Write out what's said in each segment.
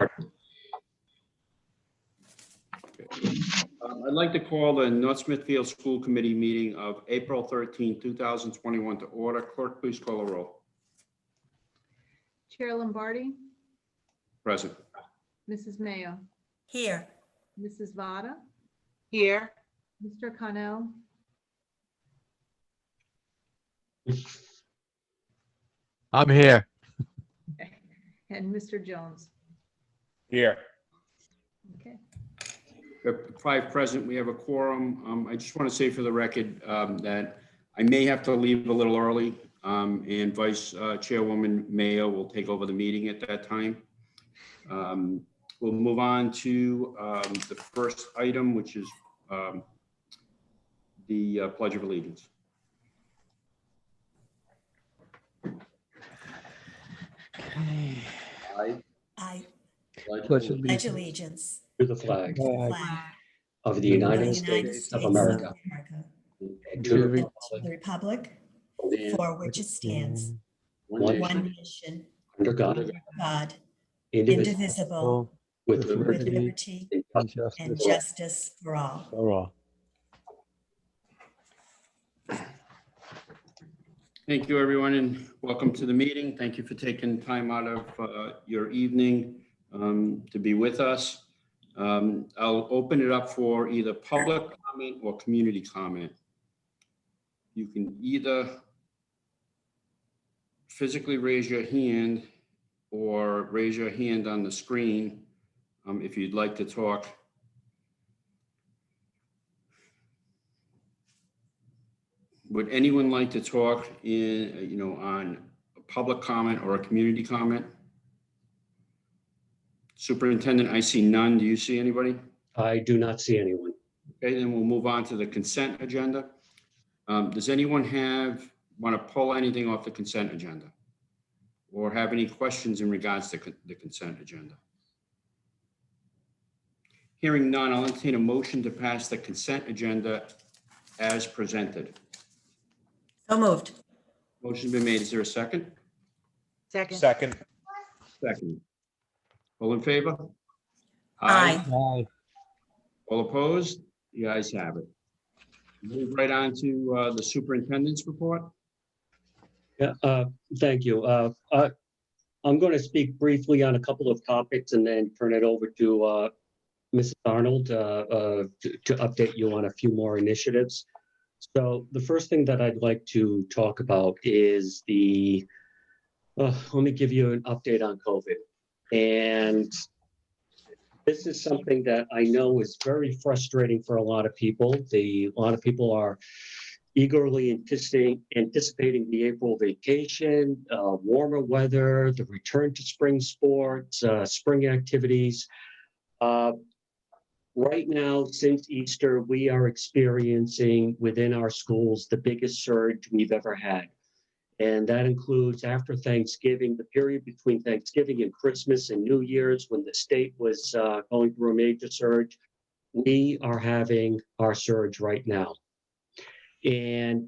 I'd like to call the North Smithfield School Committee meeting of April 13, 2021 to order. Clerk, please call the roll. Chair Lombardi, Present. Mrs. Mayo, Here. Mrs. Vada, Here. Mr. Connell, I'm here. and Mr. Jones. Here. Okay. We have 5 present. We have a quorum. I just want to say for the record that I may have to leave a little early, and Vice Chairwoman Mayo will take over the meeting at that time. We'll move on to the first item, which is the Pledge of Allegiance. I Pledge pledge allegiance to the flag to the flag of the of United the States of America, and to the the republic republic for which it stands, one one nation, nation, under God, under God, indivisible, indivisible, with with liberty liberty and and justice and justice justice for all. for all. Thank you, everyone, and welcome to the meeting. Thank you for taking time out of your evening to be with us. I'll open it up for either public comment or community comment. You can either physically raise your hand or raise your hand on the screen if you'd like to talk. Would anyone like to talk on a public comment or a community comment? Superintendent, I see none. Do you see anybody? I do not see anyone. Okay, then we'll move on to the consent agenda. Does anyone want to pull anything off the consent agenda? Or have any questions in regards to the consent agenda? Hearing none, I'll entertain a motion to pass the consent agenda as presented. So moved. Motion's been made. Is there a second? Second. Second. Second. All in favor? Aye. Aye. All opposed? The ayes have it. Move right on to the superintendent's report. Yeah, thank you. I'm going to speak briefly on a couple of topics and then turn it over to Mrs. Arnold to update you on a few more initiatives. So the first thing that I'd like to talk about is let me give you an update on COVID. And this is something that I know is very frustrating for a lot of people. A lot of people are eagerly anticipating the April vacation, warmer weather, the return to spring sports, spring activities. Right now, since Easter, we are experiencing within our schools the biggest surge we've ever had. And that includes after Thanksgiving, the period between Thanksgiving and Christmas and New Year's, when the state was going through a major surge. We are having our surge right now. And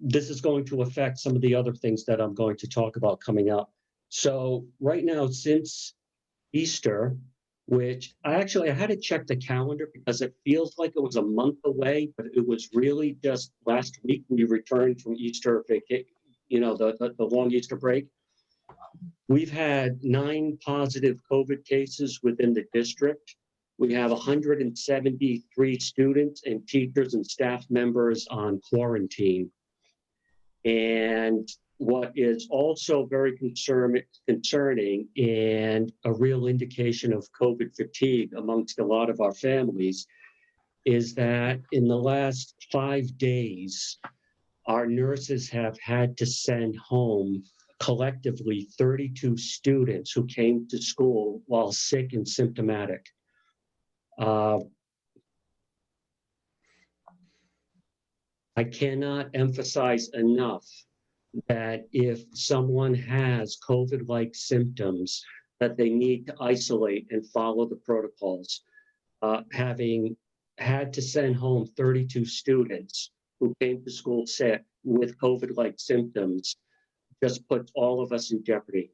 this is going to affect some of the other things that I'm going to talk about coming up. So right now, since Easter, which I had to check the calendar because it feels like it was a month away, but it was really just last week we returned from Easter vacation, the long Easter break. We've had 9 positive COVID cases within the district. We have 173 students and teachers and staff members on quarantine. And what is also very concerning and a real indication of COVID fatigue amongst a lot of our families is that in the last 5 days, our nurses have had to send home collectively 32 students who came to school while sick and symptomatic. I cannot emphasize enough that if someone has COVID-like symptoms, that they need to isolate and follow the protocols. Having had to send home 32 students who came to school sick with COVID-like symptoms just puts all of us in jeopardy.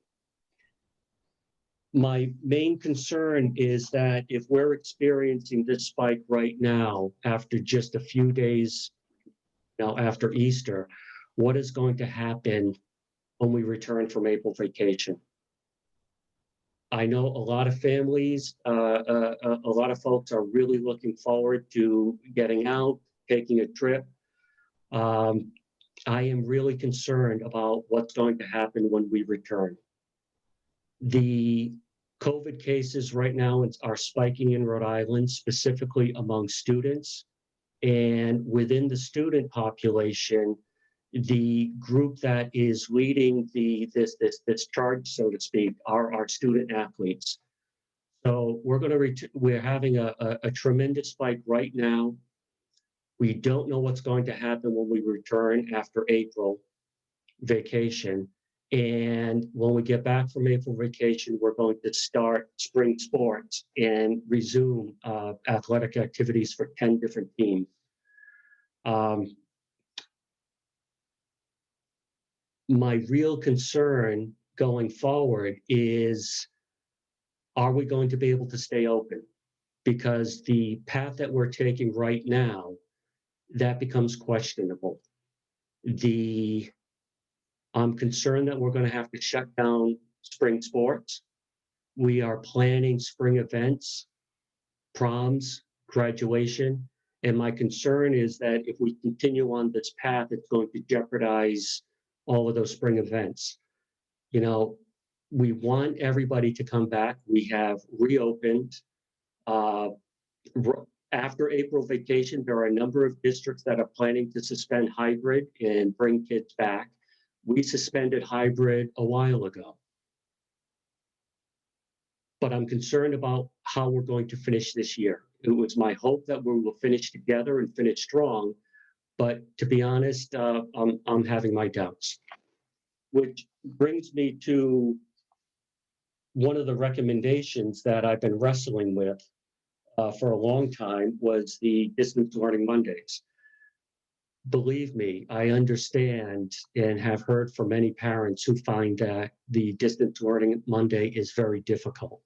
My main concern is that if we're experiencing this spike right now, after just a few days now after Easter, what is going to happen when we return from April vacation? I know a lot of families, a lot of folks are really looking forward to getting out, taking a trip. I am really concerned about what's going to happen when we return. The COVID cases right now are spiking in Rhode Island, specifically among students. And within the student population, the group that is leading this charge, so to speak, are our student athletes. So we're having a tremendous spike right now. We don't know what's going to happen when we return after April vacation. And when we get back from April vacation, we're going to start spring sports and resume athletic activities for 10 different teams. My real concern going forward is, are we going to be able to stay open? Because the path that we're taking right now, that becomes questionable. I'm concerned that we're going to have to shut down spring sports. We are planning spring events, proms, graduation. And my concern is that if we continue on this path, it's going to jeopardize all of those spring events. You know, we want everybody to come back. We have reopened. After April vacation, there are a number of districts that are planning to suspend hybrid and bring kids back. We suspended hybrid a while ago. But I'm concerned about how we're going to finish this year. It was my hope that we will finish together and finish strong. But to be honest, I'm having my doubts. Which brings me to one of the recommendations that I've been wrestling with for a long time, was the Distance Learning Mondays. Believe me, I understand and have heard from many parents who find that the Distance Learning Monday is very difficult.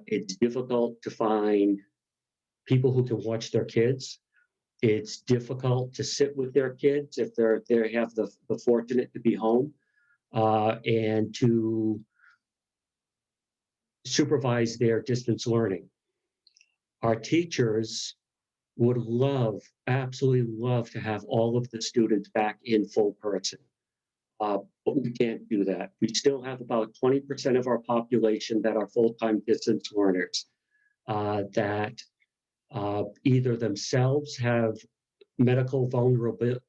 It's difficult to find people who can watch their kids. It's difficult to sit with their kids if they have the fortunate to be home and to supervise their distance learning. Our teachers would absolutely love to have all of the students back in full person. But we can't do that. We still have about 20% of our population that are full-time distance learners that either themselves have medical vulnerabilities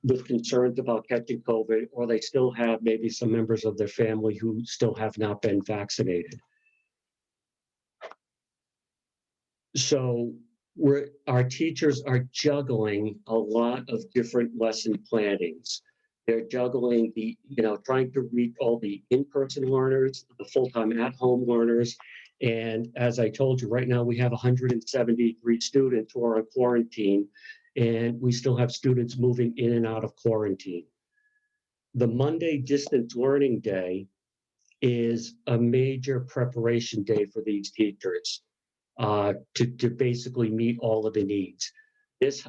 with concerns about catching COVID, or they still have maybe some members of their family who still have not been vaccinated. So our teachers are juggling a lot of different lesson plannings. They're juggling trying to reach all the in-person learners, the full-time at-home learners. And as I told you, right now we have 173 students who are on quarantine, and we still have students moving in and out of quarantine. The Monday Distance Learning Day is a major preparation day for these teachers to basically meet all of the needs. This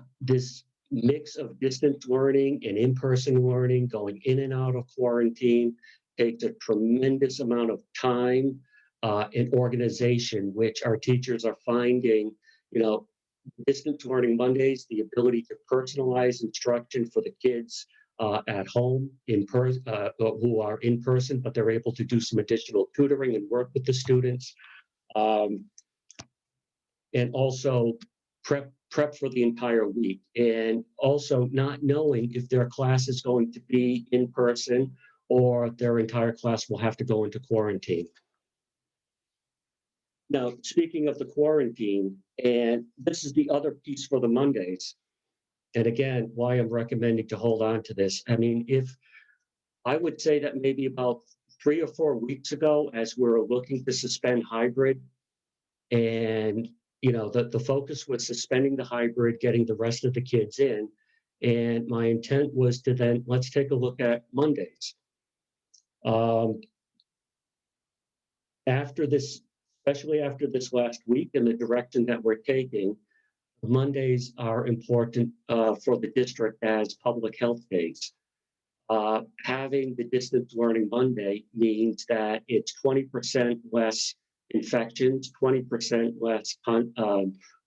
mix of distance learning and in-person learning, going in and out of quarantine, takes a tremendous amount of time and organization, which our teachers are finding. Distance Learning Mondays, the ability to personalize instruction for the kids at home who are in person, but they're able to do some additional tutoring and work with the students. And also prep for the entire week, and also not knowing if their class is going to be in person or their entire class will have to go into quarantine. Now, speaking of the quarantine, and this is the other piece for the Mondays, and again, why I'm recommending to hold on to this. I mean, if I would say that maybe about 3 or 4 weeks ago, as we were looking to suspend hybrid, and the focus was suspending the hybrid, getting the rest of the kids in. And my intent was to then, let's take a look at Mondays. After this, especially after this last week and the direction that we're taking, Mondays are important for the district as public health days. Having the distance learning Monday means that it's 20% less infections, 20% less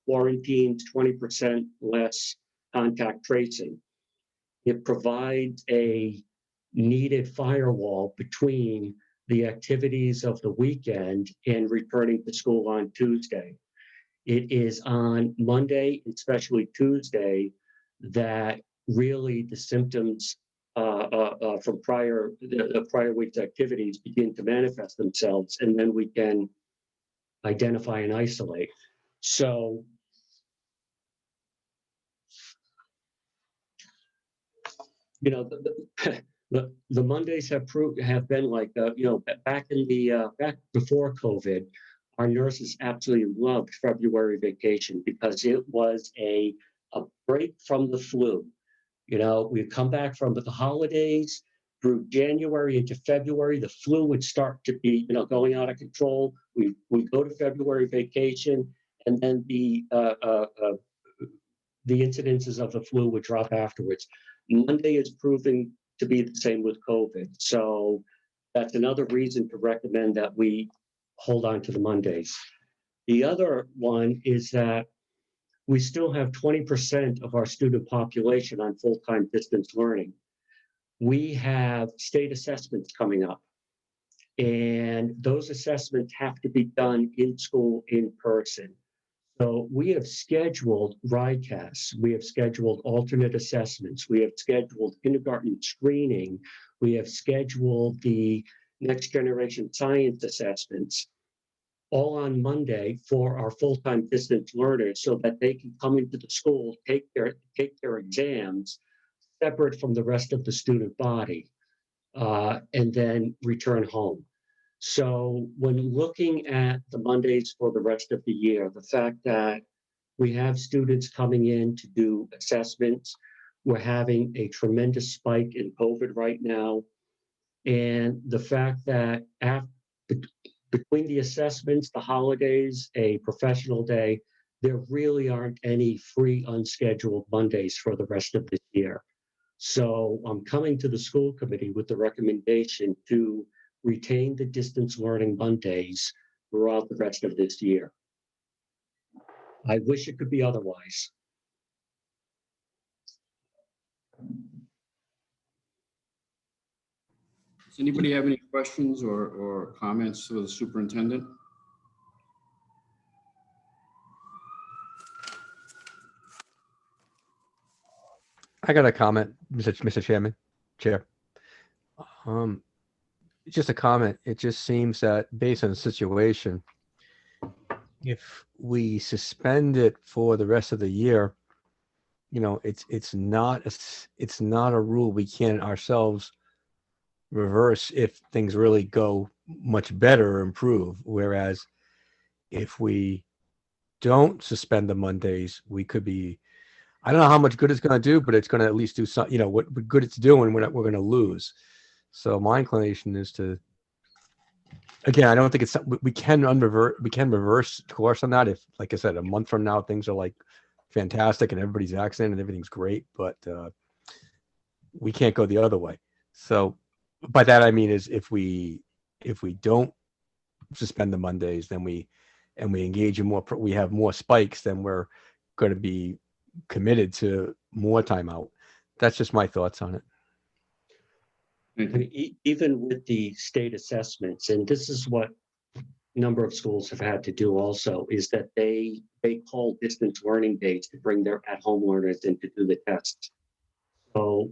quarantines, 20% less contact tracing. It provides a needed firewall between the activities of the weekend and returning to school on Tuesday. It is on Monday, especially Tuesday, that really the symptoms from the prior week's activities begin to manifest themselves, and then we can identify and isolate. So, you know, the Mondays have been like, back before COVID, our nurses absolutely loved February vacation because it was a break from the flu. You know, we'd come back from the holidays through January into February, the flu would start to be, going out of control. We go to February vacation, and then the incidences of the flu would drop afterwards. Monday is proving to be the same with COVID. So that's another reason to recommend that we hold on to the Mondays. The other one is that we still have 20% of our student population on full-time distance learning. We have state assessments coming up, and those assessments have to be done in school in person. So we have scheduled ridecasts, we have scheduled alternate assessments, we have scheduled kindergarten screening, we have scheduled the next generation science assessments, all on Monday for our full-time distance learners so that they can come into the school, take their exams separate from the rest of the student body, and then return home. So when looking at the Mondays for the rest of the year, the fact that we have students coming in to do assessments, we're having a tremendous spike in COVID right now, and the fact that between the assessments, the holidays, a professional day, there really aren't any free unscheduled Mondays for the rest of this year. So I'm coming to the school committee with the recommendation to retain the distance learning Mondays throughout the rest of this year. I wish it could be otherwise. Does anybody have any questions or comments for the superintendent? I got a comment, Mr. Chairman, Chair. Just a comment. It just seems that based on the situation, if we suspend it for the rest of the year, it's not a rule we can ourselves reverse if things really go much better or improve. Whereas if we don't suspend the Mondays, we could be, I don't know how much good it's going to do, but it's going to at least do some, what good it's doing, we're going to lose. So my inclination is to, again, I don't think we can reverse course on that. If, like I said, a month from now, things are like fantastic and everybody's vaccinated and everything's great, but we can't go the other way. So by that, I mean, is if we don't suspend the Mondays, then we engage in more, we have more spikes, then we're going to be committed to more time out. That's just my thoughts on it. Even with the state assessments, and this is what a number of schools have had to do also, is that they call distance learning days to bring their at-home learners in to do the tests. So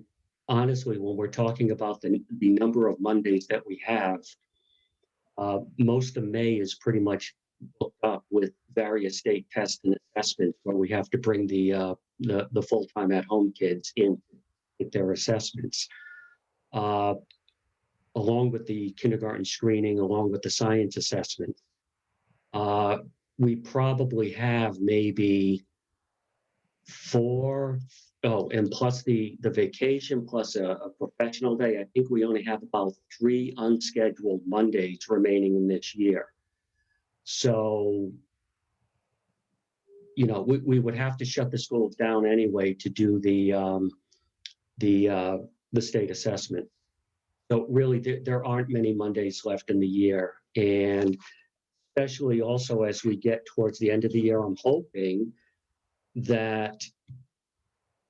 honestly, when we're talking about the number of Mondays that we have, most of May is pretty much booked up with various state tests and assessments where we have to bring the full-time at-home kids in with their assessments. Along with the kindergarten screening, along with the science assessment. We probably have maybe 4 Oh, and plus the vacation plus a professional day, I think we only have about 3 unscheduled Mondays remaining in this year. So, you know, we would have to shut the schools down anyway to do the state assessment. So really, there aren't many Mondays left in the year. And especially also as we get towards the end of the year, I'm hoping that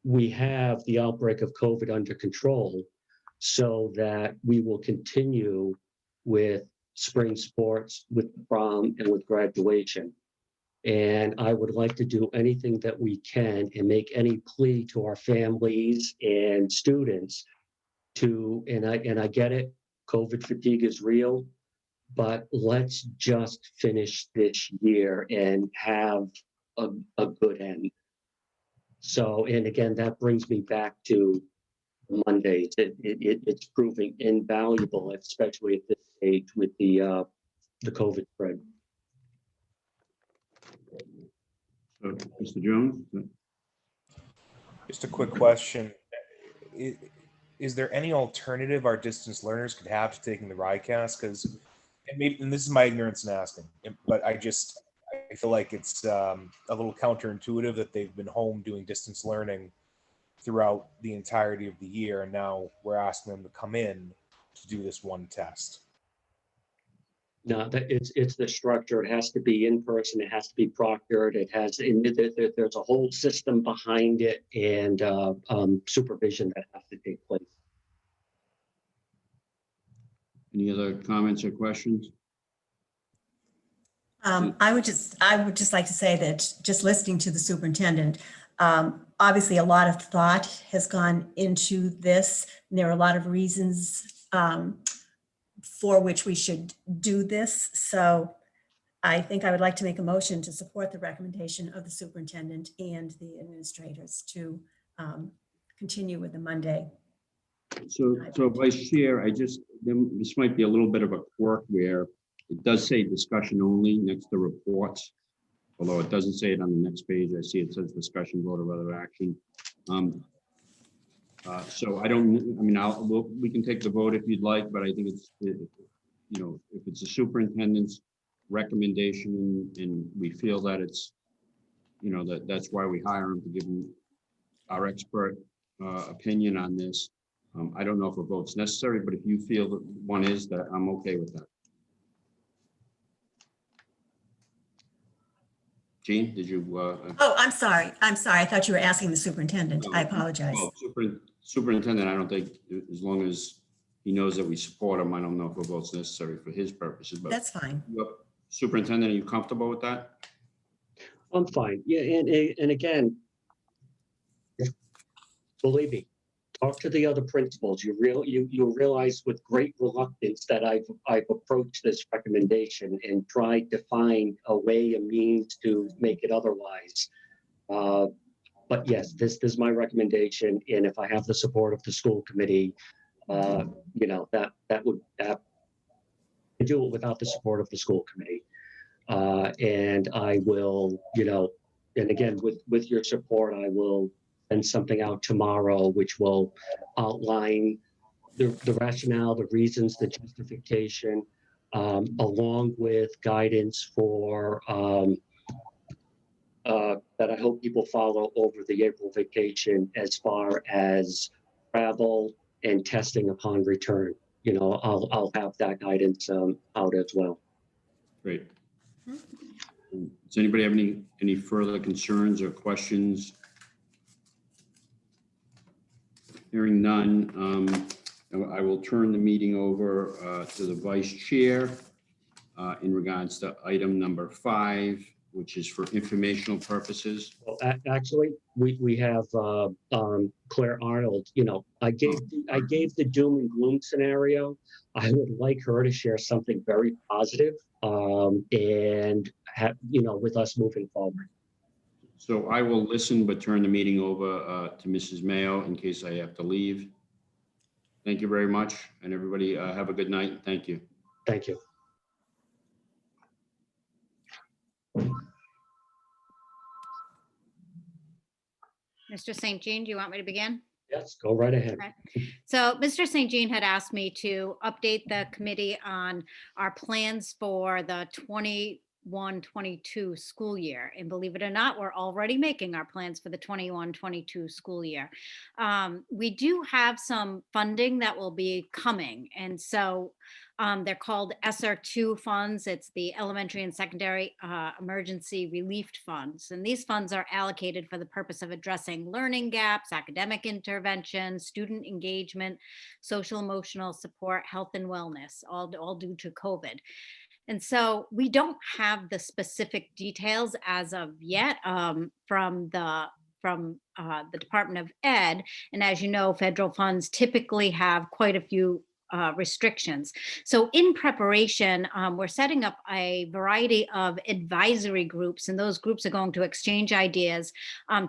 we have the outbreak of COVID under control so that we will continue with spring sports, with prom, and with graduation. And I would like to do anything that we can and make any plea to our families and students to, and I get it, COVID fatigue is real, but let's just finish this year and have a good end. So, and again, that brings me back to Mondays. It's proving invaluable, especially at this stage with the COVID spread. So, Mr. Jones? Just a quick question. Is there any alternative our distance learners could have to taking the RIDEcast? Because, and this is my ignorance in asking, but I feel like it's a little counterintuitive that they've been home doing distance learning throughout the entirety of the year, and now we're asking them to come in to do this one test. No, it's the structure. It has to be in person. It has to be proctored. It has, there's a whole system behind it and supervision that has to take place. Any other comments or questions? I would just like to say that just listening to the superintendent, obviously a lot of thought has gone into this. And there are a lot of reasons for which we should do this. So I think I would like to make a motion to support the recommendation of the superintendent and the administrators to continue with the Monday. So Vice Chair, this might be a little bit of a quirk where it does say discussion only next to reports, although it doesn't say it on the next page. I see it says discussion, vote, or other action. So we can take the vote if you'd like, but I think if it's the superintendent's recommendation and we feel that it's, that's why we hire him, to give him our expert opinion on this. I don't know if a vote's necessary, but if you feel that one is, that I'm okay with that. Jean, did you? Oh, I'm sorry. I thought you were asking the superintendent. I apologize. Well, superintendent, I don't think, as long as he knows that we support him, I don't know if a vote's necessary for his purposes, but. That's fine. Superintendent, are you comfortable with that? I'm fine. Yeah, and again, believe me, talk to the other principals. You realize with great reluctance that I've approached this recommendation and tried to find a way, a means to make it otherwise. But yes, this is my recommendation, and if I have the support of the school committee, that would do it without the support of the school committee. And I will, and again, with your support, I will send something out tomorrow, which will outline the rationale, the reasons, the justification, along with guidance for that I hope people follow over the April vacation as far as travel and testing upon return. I'll have that guidance out as well. Great. Does anybody have any further concerns or questions? Hearing none, I will turn the meeting over to the vice chair in regards to item number 5, which is for informational purposes. Well, actually, we have Claire Arnold. I gave the doom and gloom scenario. I would like her to share something very positive, and with us moving forward. So I will listen, but turn the meeting over to Mrs. Mayo in case I have to leave. Thank you very much, and everybody have a good night. Thank you. Thank you. Mr. St. Jean, do you want me to begin? Yes, go right ahead. Okay. So Mr. St. Jean had asked me to update the committee on our plans for the 21-22 school year. And believe it or not, we're already making our plans for the 21-22 school year. We do have some funding that will be coming. And so they're called SR2 funds. It's the Elementary and Secondary Emergency Relief Funds. And these funds are allocated for the purpose of addressing learning gaps, academic intervention, student engagement, social emotional support, health and wellness, all due to COVID. And so we don't have the specific details as of yet from the Department of Ed. And as you know, federal funds typically have quite a few restrictions. So in preparation, we're setting up a variety of advisory groups, and those groups are going to exchange ideas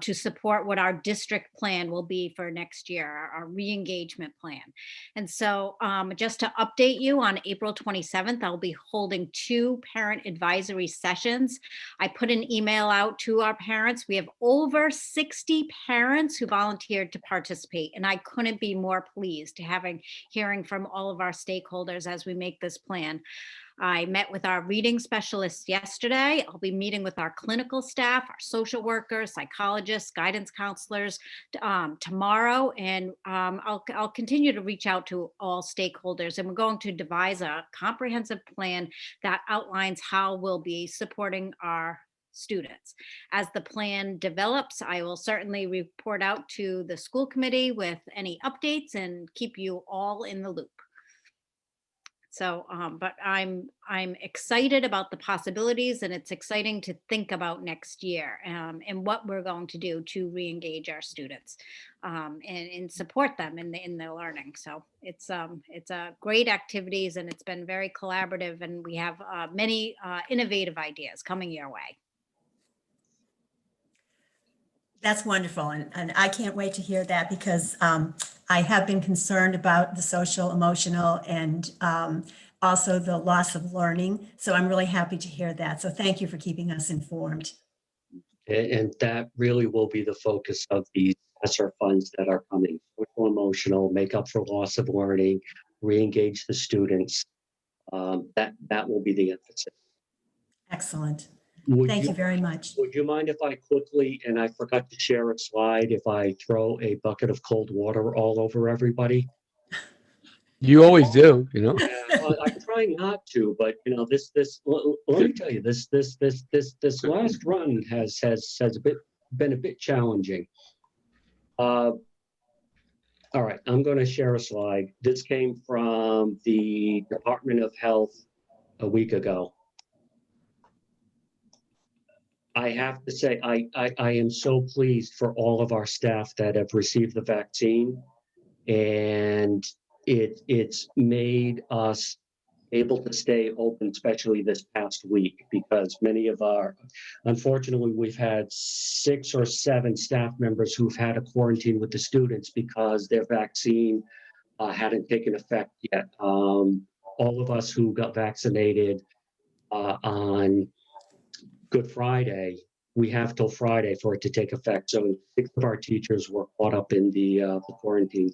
to support what our district plan will be for next year, our re-engagement plan. And so just to update you, on April 27th, I'll be holding 2 parent advisory sessions. I put an email out to our parents. We have over 60 parents who volunteered to participate, and I couldn't be more pleased to hearing from all of our stakeholders as we make this plan. I met with our reading specialists yesterday. I'll be meeting with our clinical staff, our social workers, psychologists, guidance counselors tomorrow. And I'll continue to reach out to all stakeholders. And we're going to devise a comprehensive plan that outlines how we'll be supporting our students. As the plan develops, I will certainly report out to the school committee with any updates and keep you all in the loop. So, but I'm excited about the possibilities, and it's exciting to think about next year and what we're going to do to re-engage our students and support them in their learning. So it's a great activities, and it's been very collaborative, and we have many innovative ideas coming your way. That's wonderful. And I can't wait to hear that, because I have been concerned about the social, emotional, and also the loss of learning. So I'm really happy to hear that. So thank you for keeping us informed. And that really will be the focus of these ESSER funds that are coming. Social, emotional, make up for loss of learning, re-engage the students. That will be the emphasis. Excellent. Would Thank you very much. Would you mind if I quickly, and I forgot to share a slide, if I throw a bucket of cold water all over everybody? You always do, you know? I'm trying not to, but let me tell you, this last run has been a bit challenging. All right, I'm going to share a slide. This came from the Department of Health a week ago. I have to say, I am so pleased for all of our staff that have received the vaccine, and it's made us able to stay open, especially this past week, because unfortunately, we've had 6 or 7 staff members who've had a quarantine with the students because their vaccine hadn't taken effect yet. All of us who got vaccinated on Good Friday, we have till Friday for it to take effect. So 6 of our teachers were caught up in the quarantine.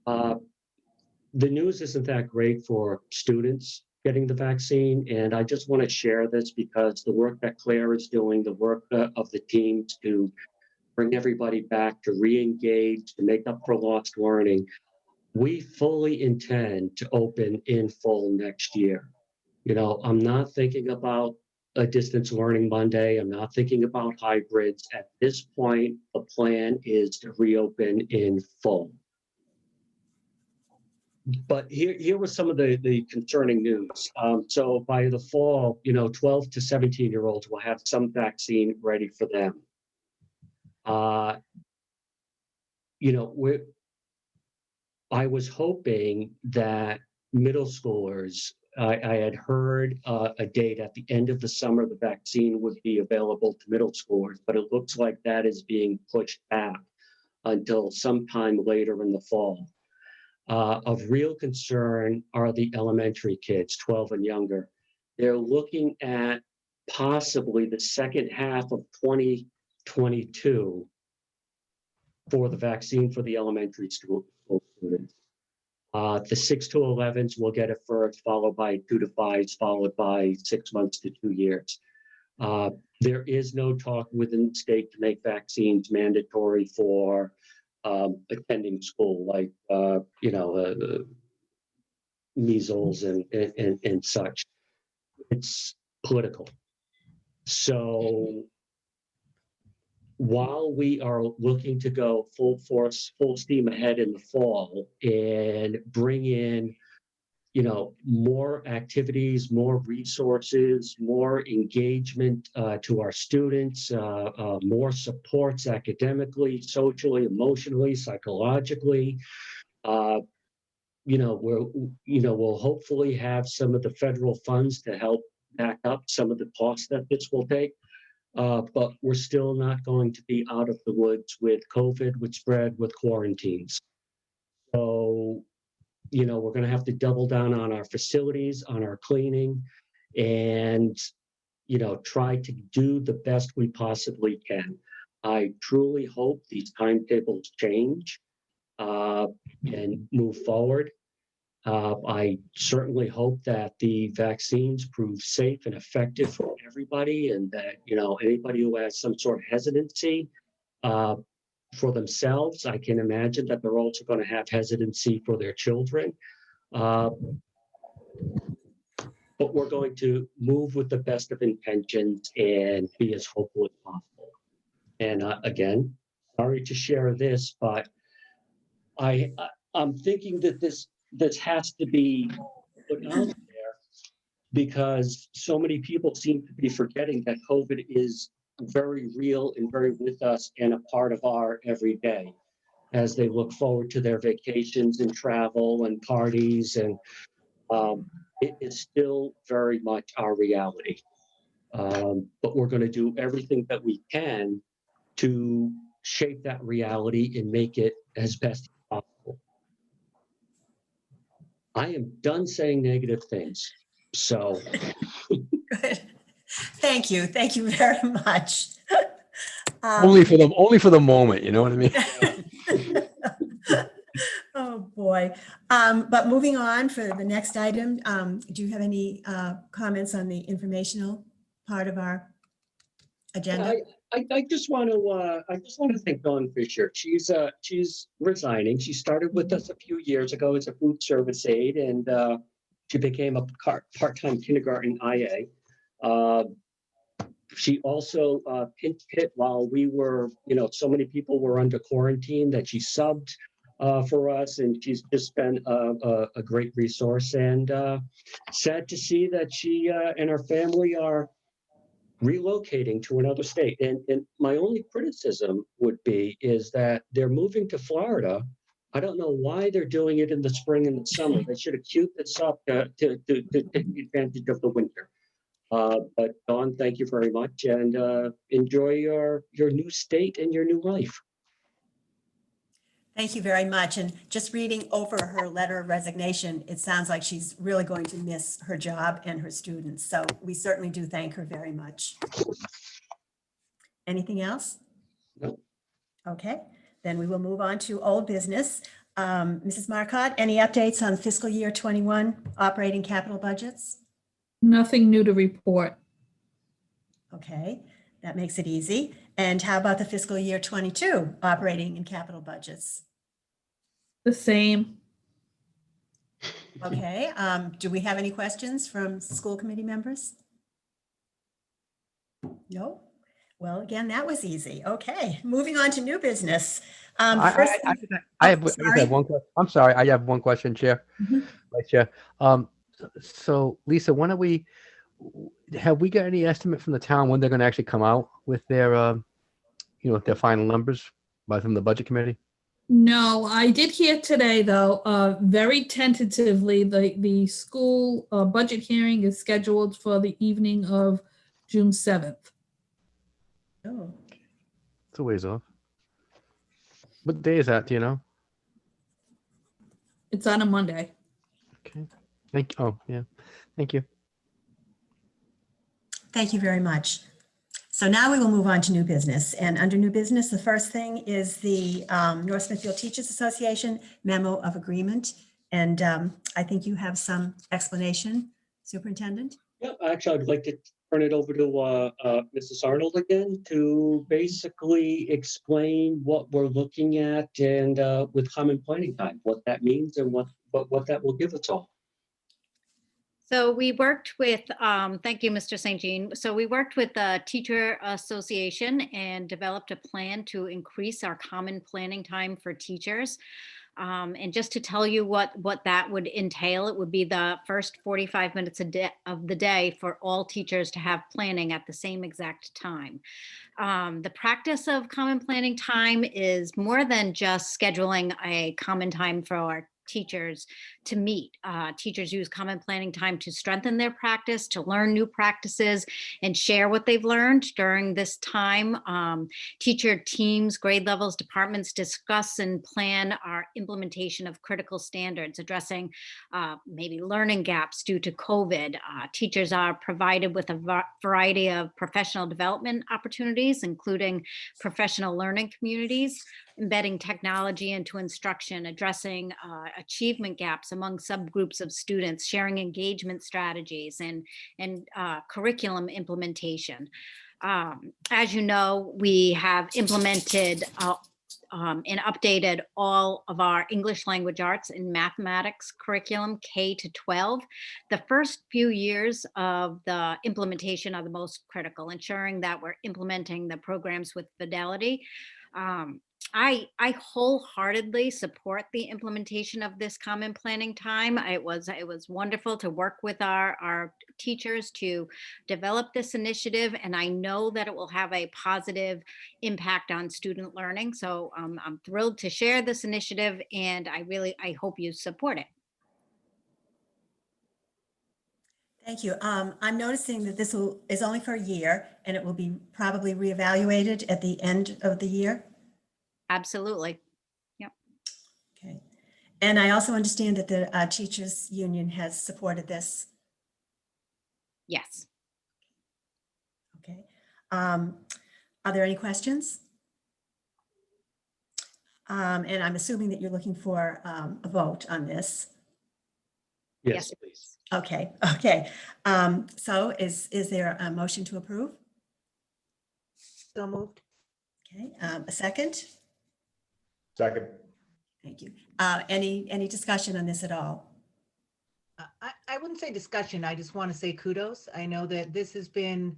The news isn't that great for students getting the vaccine. And I just want to share this because the work that Claire is doing, the work of the teams to bring everybody back, to re-engage, to make up for lost learning, we fully intend to open in full next year. I'm not thinking about a distance learning Monday. I'm not thinking about hybrids. At this point, the plan is to reopen in full. But here was some of the concerning news. So by the fall, 12 to 17-year-olds will have some vaccine ready for them. I was hoping that middle schoolers, I had heard a date at the end of the summer, the vaccine would be available to middle schoolers, but it looks like that is being pushed back until sometime later in the fall. Of real concern are the elementary kids, 12 and younger. They're looking at possibly the second half of 2022 for the vaccine for the elementary school students. The 6 to 11s will get it first, followed by 2 to 5s, followed by 6 months to 2 years. There is no talk within the state to make vaccines mandatory for attending school, like measles and such. It's political. So while we are looking to go full force, full steam ahead in the fall and bring in, more activities, more resources, more engagement to our students, more supports academically, socially, emotionally, psychologically, we'll hopefully have some of the federal funds to help back up some of the costs that this will take. But we're still not going to be out of the woods with COVID, with spread, with quarantines. So, we're going to have to double down on our facilities, on our cleaning, and, try to do the best we possibly can. I truly hope these timetables change and move forward. I certainly hope that the vaccines prove safe and effective for everybody, and that, anybody who has some sort of hesitancy for themselves, I can imagine that they're also going to have hesitancy for their children. But we're going to move with the best of intentions and be as hopeful as possible. And again, sorry to share this, but I'm thinking that this has to be put out there because so many people seem to be forgetting that COVID is very real and very with us and a part of our everyday as they look forward to their vacations and travel and parties. And it is still very much our reality. But we're going to do everything that we can to shape that reality and make it as best as possible. I am done saying negative things. So Good. Thank you. Thank you very much. Only for the moment, you know what I mean? Oh, boy. But moving on for the next item, do you have any comments on the informational part of our agenda? I just want to thank Dawn Fisher. She's resigning. She started with us a few years ago as a food service aide, and she became a part-time kindergarten IA. She also pinch hit while we were, so many people were under quarantine that she subbed for us, and she's just been a great resource. And sad to see that she and her family are relocating to another state. And my only criticism would be is that they're moving to Florida. I don't know why they're doing it in the spring and the summer. They should have queued this up to take advantage of the winter. But Dawn, thank you very much, and enjoy your new state and your new life. Thank you very much. And just reading over her letter of resignation, it sounds like she's really going to miss her job and her students. So we certainly do thank her very much. Anything else? No. Okay, then we will move on to old business. Mrs. Marcotte, any updates on fiscal year 21 operating capital budgets? Nothing new to report. Okay, that makes it easy. And how about the fiscal year 22 operating and capital budgets? The same. Okay, do we have any questions from school committee members? No? Well, again, that was easy. Okay, moving on to new business. First thing- I have sorry. one question. I'm sorry. I have one question, Chair. Mhm. Vice Chair. So Lisa, have we got any estimate from the town when they're going to actually come out with their, their final numbers from the budget committee? No, I did hear today, though, very tentatively, the school budget hearing is scheduled for the evening of June 7th. Oh, It's a ways off. What day is that? Do you know? It's on a Monday. Okay. Oh, yeah. Thank you. thank you very much. So now we will move on to new business. And under new business, the first thing is the North Smithfield Teachers Association memo of agreement. And I think you have some explanation, Superintendent? Yeah, actually, I'd like to turn it over to Mrs. Arnold again to basically explain what we're looking at and with common planning time, what that means and what that will give us all. So we worked with, thank you, Mr. St. Jean. So we worked with the Teacher Association and developed a plan to increase our common planning time for teachers. And just to tell you what that would entail, it would be the first 45 minutes of the day for all teachers to have planning at the same exact time. The practice of common planning time is more than just scheduling a common time for our teachers to meet. Teachers use common planning time to strengthen their practice, to learn new practices, and share what they've learned during this time. Teacher teams, grade levels, departments discuss and plan our implementation of critical standards, addressing maybe learning gaps due to COVID. Teachers are provided with a variety of professional development opportunities, including professional learning communities, embedding technology into instruction, addressing achievement gaps among subgroups of students, sharing engagement strategies, and curriculum implementation. As you know, we have implemented and updated all of our English language arts and mathematics curriculum K to 12. The first few years of the implementation are the most critical, ensuring that we're implementing the programs with fidelity. I wholeheartedly support the implementation of this common planning time. It was wonderful to work with our teachers to develop this initiative, and I know that it will have a positive impact on student learning. So I'm thrilled to share this initiative, and I hope you support it. Thank you. I'm noticing that this is only for a year, and it will be probably reevaluated at the end of the year. Absolutely. Okay. And I also understand that the teachers union has supported this. Yes. Okay. Are there any questions? And I'm assuming that you're looking for a vote on this. Yes, please. Okay. So is there a motion to approve? So moved. Okay. A second? Second. Thank you. Any discussion on this at all? I wouldn't say discussion. I just want to say kudos. I know that this has been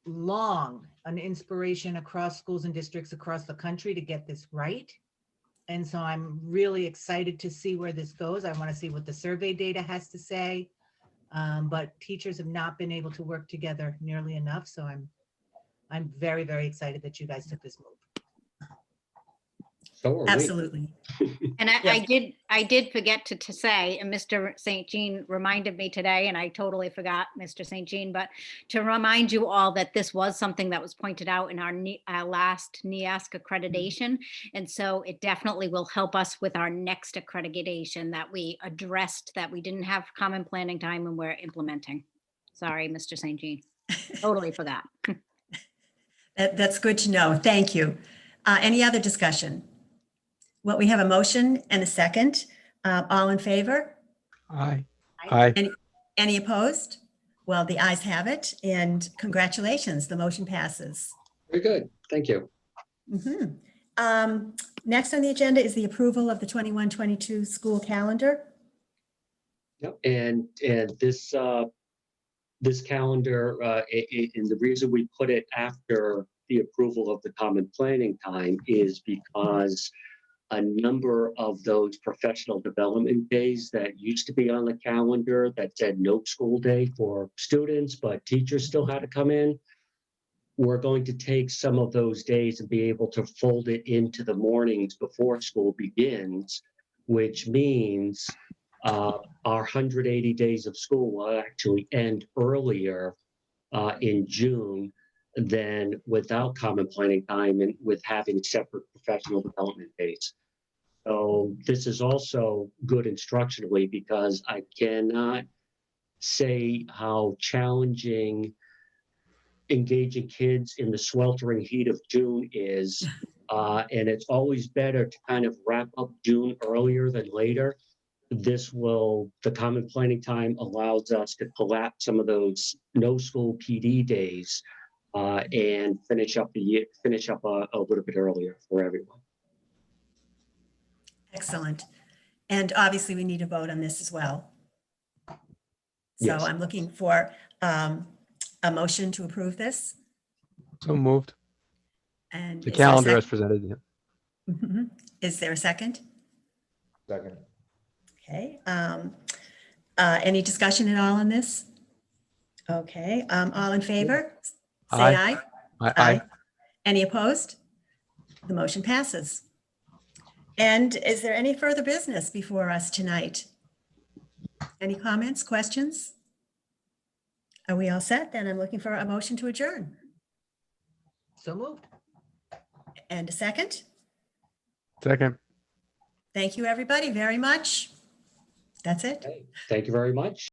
long an inspiration across schools and districts across the country to get this right. And so I'm really excited to see where this goes. I want to see what the survey data has to say. But teachers have not been able to work together nearly enough. So I'm very, very excited that you guys took this move. So are we. Absolutely. And Yes. I did forget to say, and Mr. St. Jean reminded me today, and I totally forgot, Mr. St. Jean, but to remind you all that this was something that was pointed out in our last NEASC accreditation. And so it definitely will help us with our next accreditation that we addressed, that we didn't have common planning time and we're implementing. Sorry, Mr. St. Jean. Totally forgot. That's good to know. Thank you. Any other discussion? Well, we have a motion and a second. All in favor? Aye. Aye. Any opposed? Well, the ayes have it, and congratulations, the motion passes. Very good. Thank you. Mhm. Next on the agenda is the approval of the 21-22 school calendar. Yep. And this calendar, and the reason we put it after the approval of the common planning time is because a number of those professional development days that used to be on the calendar that said no school day for students, but teachers still had to come in. We're going to take some of those days and be able to fold it into the mornings before school begins, which means our 180 days of school will actually end earlier in June than without common planning time and with having separate professional development days. So this is also good instructionally because I cannot say how challenging engaging kids in the sweltering heat of June is. And it's always better to kind of wrap up June earlier than later. The common planning time allows us to collapse some of those no school PD days and finish up a little bit earlier for everyone. Excellent. And obviously, we need a vote on this as well. So Yes. I'm looking for a motion to approve this. So moved. And The is there a calendar as sec- presented. Yeah. Mhm. Is there a second? Second. Okay. Any discussion at all on this? Okay. All in favor? Say Aye. aye. Aye. Any opposed? The motion passes. And is there any further business before us tonight? Any comments, questions? Are we all set? Then I'm looking for a motion to adjourn. So moved. And a second? Second. Thank you, everybody, very much. That's it. Okay. Thank you very much.